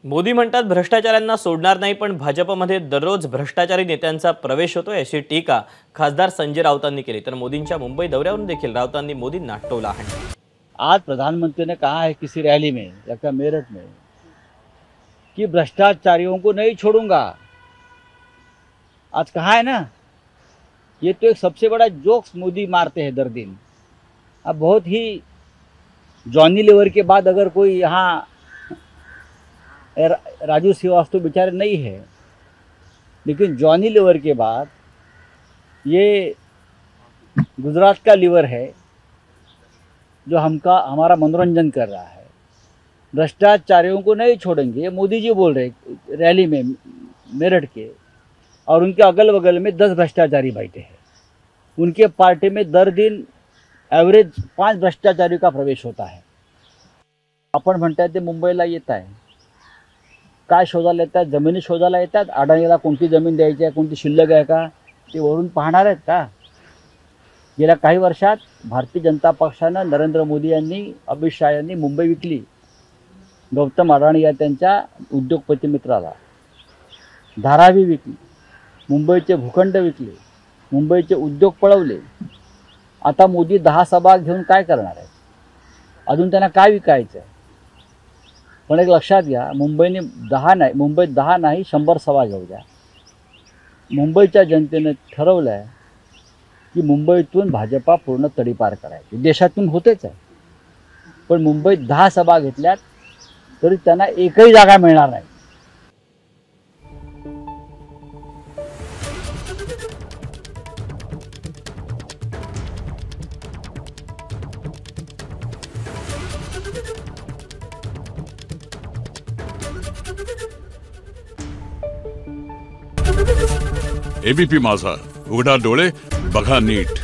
मोदी म्हणतात भ्रष्टाचाऱ्यांना सोडणार नाही, पण भाजपमध्ये दररोज भ्रष्टाचारी नेत्यांचा प्रवेश होतोय अशी टीका खासदार संजय राऊतांनी केली। तर मोदींच्या मुंबई दौऱ्यावरून देखील राऊतांनी मोदींना टोला हाणला। आज प्रधानमंत्री ने कहा है किसी रैली में या मेरठ में कि भ्रष्टाचारियों को नहीं छोड़ूंगा। आज कहा है ना, ये तो एक सबसे बड़ा जोक्स मोदी मारते हैं दर दिन। अब बहुत ही जॉनी लीवर के बाद अगर कोई यहाँ राजू श्रीवास्तव बेचारे नहीं है, लेकिन जॉनी लीवर के बाद ये गुजरात का लीवर है जो हमारा मनोरंजन कर रहा है। भ्रष्टाचारियों को नहीं छोड़ेंगे, ये मोदी जी बोल रहे रैली में मेरठ के, और उनके अगल बगल में 10 भ्रष्टाचारी बैठे हैं। उनके पार्टी में दर दिन एवरेज 5 भ्रष्टाचारी का प्रवेश होता है। आपण म्हणताय ते मुंबईला येत आहे, काय शोधायला येतात? जमिनी शोधायला येतात। अडाणीला कोणती जमीन द्यायची आहे, कोणती शिल्लक आहे का, ते वरून पाहणार आहेत का? गेल्या काही वर्षात भारतीय जनता पक्षानं, नरेंद्र मोदी यांनी, अमित शाह यांनी मुंबई विकली। गौतम अडाणी या त्यांच्या उद्योगपती मित्राला धारावी विकली, मुंबईचे भूखंड विकले, मुंबईचे उद्योग पळवले। आता मोदी 10 सभा घेऊन काय करणार आहेत? अजून त्यांना काय विकायचं आहे? पण एक लक्षात घ्या, मुंबईत 10 नाही 100 सभा घेऊ द्या। मुंबईच्या जनतेने ठरवलं आहे की मुंबईतून भाजपा पूर्ण तडीपार करायची। देशातून होतेच आहे, पण मुंबईत 10 सभा घेतल्यात तरी त्यांना एकही जागा मिळणार नाही। एबीपी माझा, उघडा डोळे बघा नीट।